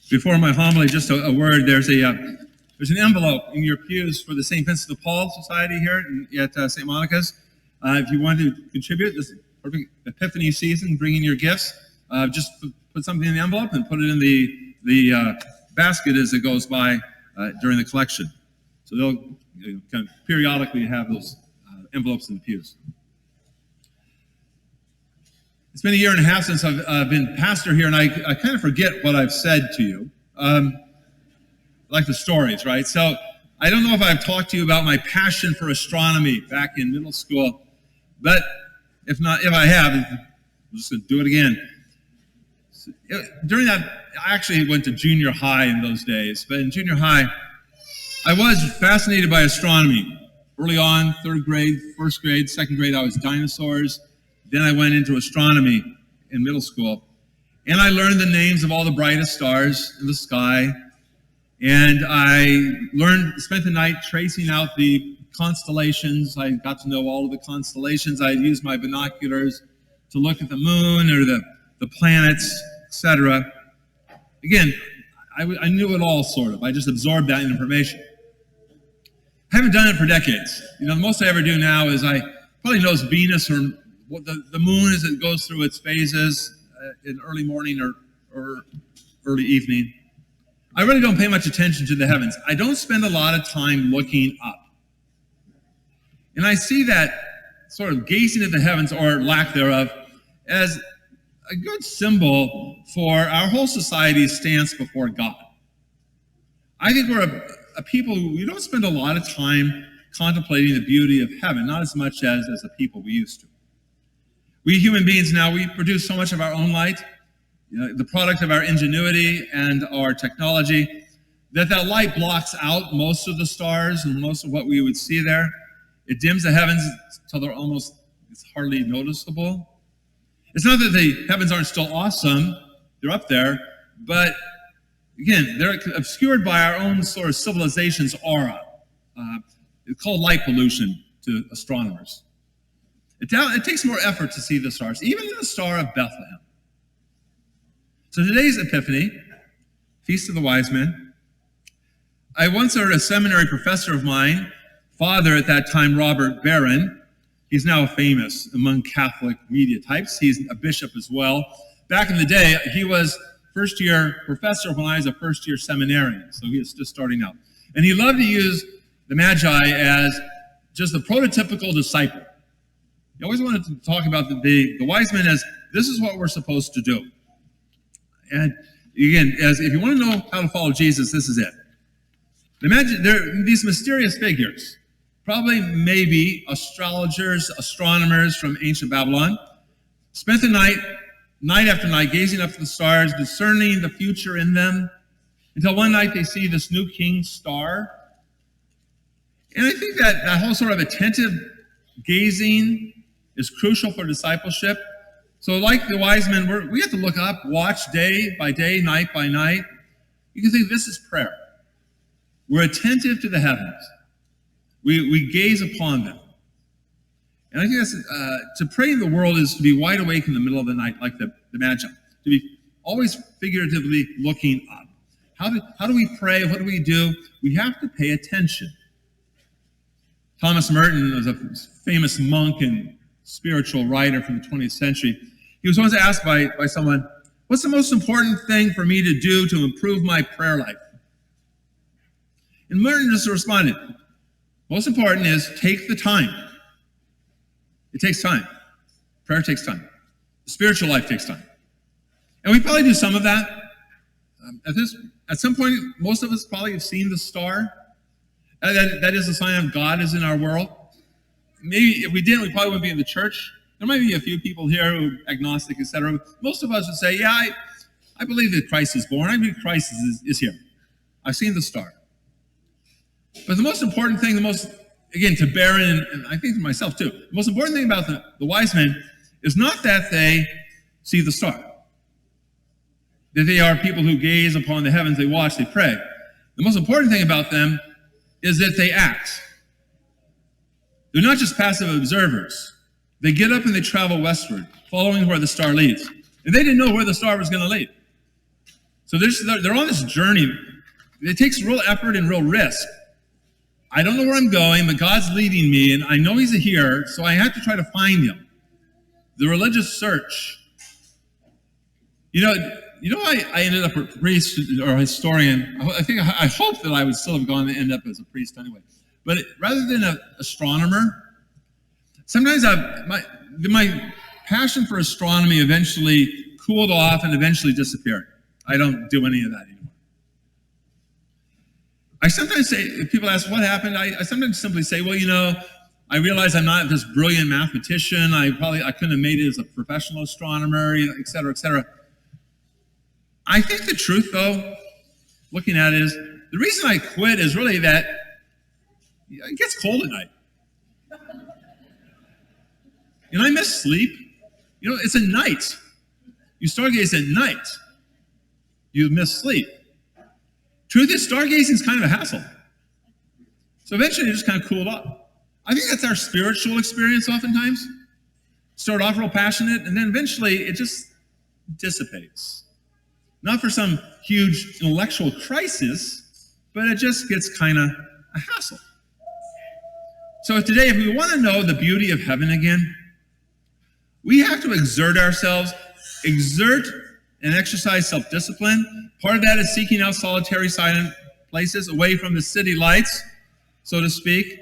Before my homily, just a word. There's an envelope in your pews for the St. Vincent de Paul Society here at St. Monica's. If you want to contribute this perfect Epiphany season, bring in your gifts. Just put something in the envelope and put it in the basket as it goes by during the collection. So they'll kind of periodically have those envelopes in the pews. It's been a year and a half since I've been pastor here, and I kind of forget what I've said to you. Like the stories, right? So I don't know if I've talked to you about my passion for astronomy back in middle school, but if I have, I'm just going to do it again. During that, I actually went to junior high in those days, but in junior high, I was fascinated by astronomy. Early on, third grade, first grade, second grade, I was dinosaurs. Then I went into astronomy in middle school, and I learned the names of all the brightest stars in the sky, and I spent the night tracing out the constellations. I got to know all of the constellations. I used my binoculars to look at the moon or the planets, etc. Again, I knew it all, sort of. I just absorbed that information. I haven't done it for decades. The most I ever do now is I probably knows Venus or what the moon as it goes through its phases in early morning or early evening. I really don't pay much attention to the heavens. I don't spend a lot of time looking up. And I see that sort of gazing at the heavens, or lack thereof, as a good symbol for our whole society's stance before God. I think we're a people who don't spend a lot of time contemplating the beauty of heaven, not as much as a people we used to. We human beings now, we produce so much of our own light, the product of our ingenuity and our technology, that light blocks out most of the stars and most of what we would see there. It dims the heavens until it's hardly noticeable. It's not that the heavens aren't still awesome, they're up there, but again, they're obscured by our own sort of civilization's aura. It's called light pollution to astronomers. It takes more effort to see the stars, even the Star of Bethlehem. So today's Epiphany, Feast of the Wise Men. I once heard a seminary professor of mine, father at that time, Robert Barron. He's now famous among Catholic media types. He's a bishop as well. Back in the day, he was first-year professor when I was a first-year seminarian, so he was just starting out. And he loved to use the Magi as just the prototypical disciple. He always wanted to talk about the wise men as, this is what we're supposed to do. And again, if you want to know how to follow Jesus, this is it. Imagine there are these mysterious figures, probably maybe astrologers, astronomers from ancient Babylon, spent the night after night, gazing up at the stars, discerning the future in them, until one night they see this new king's star. And I think that whole sort of attentive gazing is crucial for discipleship. So like the wise men, we have to look up, watch day by day, night by night. You can think this is prayer. We're attentive to the heavens. We gaze upon them. And I think that's, to pray in the world is to be wide awake in the middle of the night, like the Magi, to be always figuratively looking up. How do we pray? What do we do? We have to pay attention. Thomas Merton was a famous monk and spiritual writer from the 20th century. He was once asked by someone, what's the most important thing for me to do to improve my prayer life? And Merton just responded, most important is take the time. It takes time. Prayer takes time. The spiritual life takes time. And we probably do some of that. At some point, most of us probably have seen the star. That is a sign of God is in our world. Maybe if we didn't, we probably wouldn't be in the church. There might be a few people here who are agnostic, etc. Most of us would say, yeah, I believe that Christ is born. I believe Christ is here. I've seen the star. But the most important thing, again, to Barron, and I think to myself too, the most important thing about the wise men is not that they see the star, that they are people who gaze upon the heavens, they watch, they pray. The most important thing about them is that they act. They're not just passive observers. They get up and they travel westward, following where the star leads. And they didn't know where the star was going to lead. So they're on this journey. It takes real effort and real risk. I don't know where I'm going, but God's leading me, and I know he's here, so I have to try to find him. The religious search. I ended up a priest or a historian. I hope that I would still have gone to end up as a priest anyway. But rather than an astronomer, sometimes my passion for astronomy eventually cooled off and eventually disappeared. I don't do any of that anymore. I sometimes say, if people ask what happened, I sometimes simply say, well, I realize I'm not this brilliant mathematician. I couldn't have made it as a professional astronomer, et cetera, et cetera. I think the truth, though, looking at it, is the reason I quit is really that it gets cold at night. I miss sleep. It's at night. You stargaze at night. You miss sleep. Truth is, stargazing is kind of a hassle. So eventually it just kind of cooled off. I think that's our spiritual experience oftentimes. Start off real passionate, and then eventually it just dissipates. Not for some huge intellectual crisis, but it just gets kind of a hassle. So today, if we want to know the beauty of heaven again, we have to exert ourselves, exert and exercise self-discipline. Part of that is seeking out solitary, silent places away from the city lights, so to speak,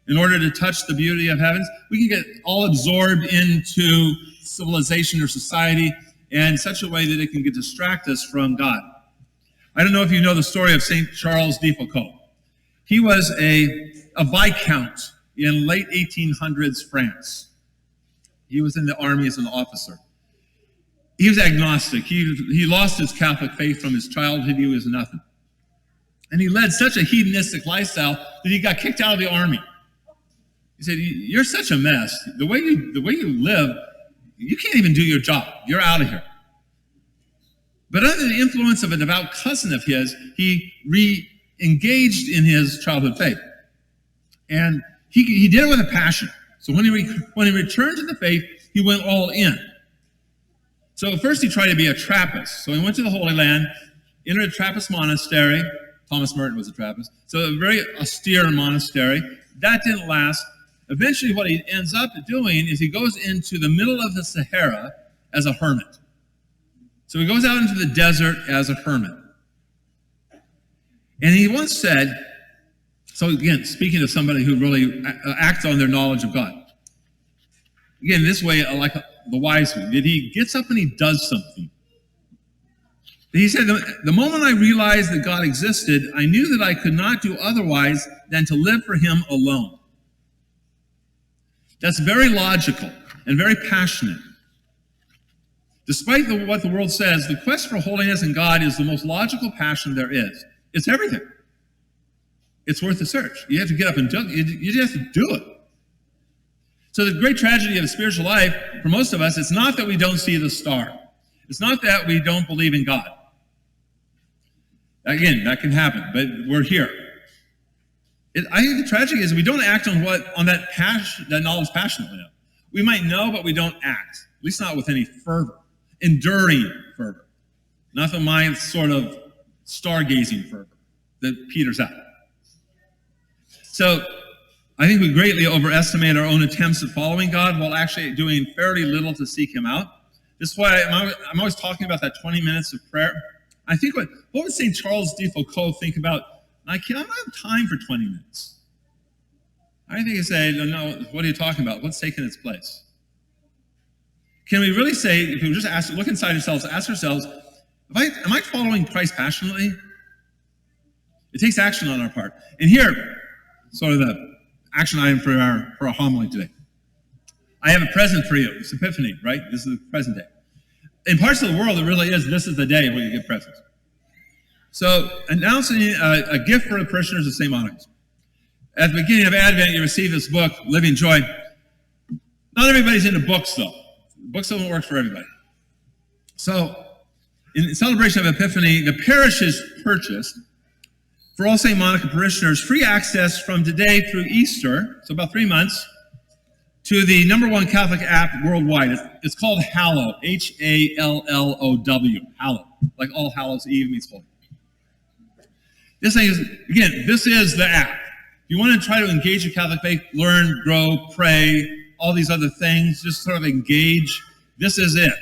in order to touch the beauty of heavens. We can get all absorbed into civilization or society in such a way that it can distract us from God. I don't know if you know the story of St. Charles de Foucault. He was a viscount in late 1800s France. He was in the army as an officer. He was agnostic. He lost his Catholic faith from his childhood. He was nothing. And he led such a hedonistic lifestyle that he got kicked out of the army. He said, "You're such a mess. The way you live, you can't even do your job. You're out of here." But under the influence of a devout cousin of his, he re-engaged in his childhood faith. And he did it with a passion. So when he returned to the faith, he went all in. So at first he tried to be a Trappist. So he went to the Holy Land, entered a Trappist monastery. Thomas Merton was a Trappist. So a very austere monastery. That didn't last. Eventually what he ends up doing is he goes into the middle of the Sahara as a hermit. So he goes out into the desert as a hermit. And he once said, so again, speaking of somebody who really acts on their knowledge of God. Again, this way, like the wise one, that he gets up and he does something. He said, the moment I realized that God existed, I knew that I could not do otherwise than to live for him alone. That's very logical and very passionate. Despite what the world says, the quest for holiness in God is the most logical passion there is. It's everything. It's worth the search. You have to get up and do it. You just have to do it. So the great tragedy of the spiritual life, for most of us, it's not that we don't see the star. It's not that we don't believe in God. Again, that can happen, but we're here. I think the tragedy is we don't act on that knowledge passionately. We might know, but we don't act. At least not with any fervor, enduring fervor. Not the mind sort of stargazing fervor that peters out. So I think we greatly overestimate our own attempts at following God while actually doing fairly little to seek him out. This is why I'm always talking about that 20 minutes of prayer. I think what would St. Charles de Foucault think about, I don't have time for 20 minutes. I think he say, no, what are you talking about? What's taking its place? Can we really say, if we just look inside ourselves, ask ourselves, am I following Christ passionately? It takes action on our part. And here, sort of the action item for our homily today. I have a present for you. It's Epiphany, right? This is the present day. In parts of the world, it really is. This is the day where you get presents. So, announcing a gift for the parishioners of St. Monica's. At the beginning of Advent, you receive this book, Living Joy. Not everybody's into books, though. Books don't work for everybody. So, in celebration of Epiphany, the parish has purchased, for all St. Monica parishioners, free access from today through Easter, so about 3 months, to the #1 Catholic app worldwide. It's called Hallow, Hallow, Hallow. like All Hallows Eve meets Holy. This thing is, again, this is the app. If you want to try to engage your Catholic faith, learn, grow, pray, all these other things, just sort of engage, this is it.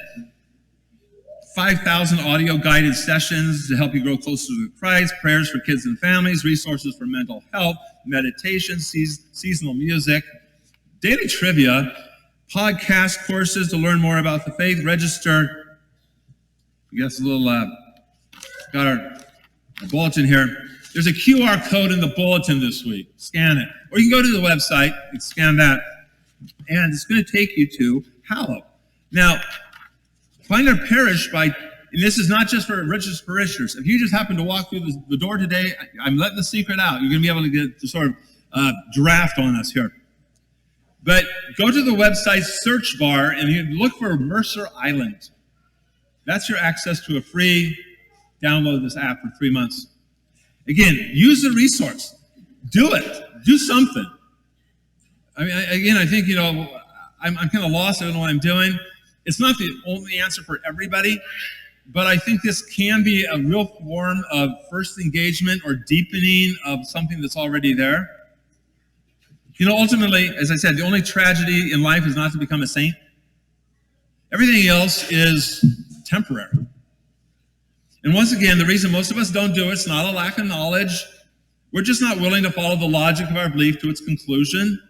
5,000 audio guided sessions to help you grow closer to Christ, prayers for kids and families, resources for mental health, meditation, seasonal music, daily trivia, podcast courses to learn more about the faith. Register. We got a little, got our bulletin here. There's a QR code in the bulletin this week. Scan it. Or you can go to the website and scan that. And it's going to take you to Hallow. Now, find our parish by, and this is not just for registered parishioners. If you just happen to walk through the door today, I'm letting the secret out. You're going to be able to get the sort of draft on us here. But go to the website search bar and you look for Mercer Island. That's your access to a free, download this app for 3 months. Again, use the resource. Do it. Do something. I mean, I think, I'm kind of lost. I don't know what I'm doing. It's not the only answer for everybody, but I think this can be a real form of first engagement or deepening of something that's already there. Ultimately, as I said, the only tragedy in life is not to become a saint. Everything else is temporary. And once again, the reason most of us don't do it's not a lack of knowledge. We're just not willing to follow the logic of our belief to its conclusion,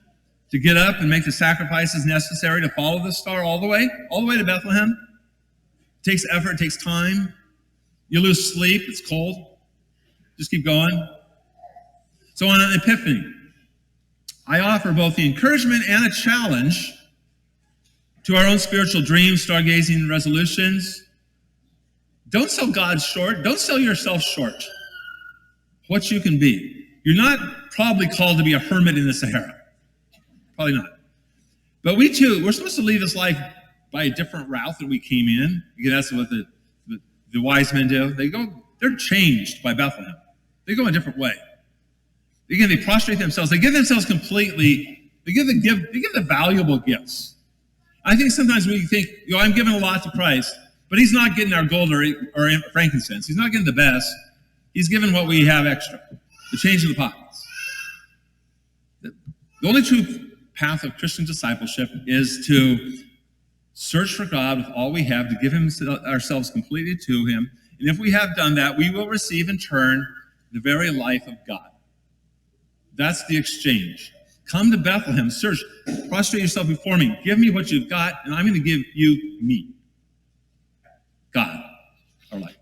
to get up and make the sacrifices necessary to follow the star all the way to Bethlehem. It takes effort, it takes time. You lose sleep, it's cold. Just keep going. So on an Epiphany, I offer both the encouragement and a challenge to our own spiritual dreams, stargazing resolutions. Don't sell God short. Don't sell yourself short. What you can be. You're not probably called to be a hermit in the Sahara. Probably not. But we're supposed to leave this life by a different route than we came in. Again, that's what the wise men do. They're changed by Bethlehem. They go a different way. Again, they prostrate themselves. They give themselves completely. They give the valuable gifts. I think sometimes we think, I'm giving a lot to Christ, but he's not getting our gold or frankincense. He's not getting the best. He's giving what we have extra, the change in the pockets. The only true path of Christian discipleship is to search for God with all we have, to give ourselves completely to him. And if we have done that, we will receive in turn the very life of God. That's the exchange. Come to Bethlehem, search, prostrate yourself before me. Give me what you've got, and I'm going to give you me. God, our life.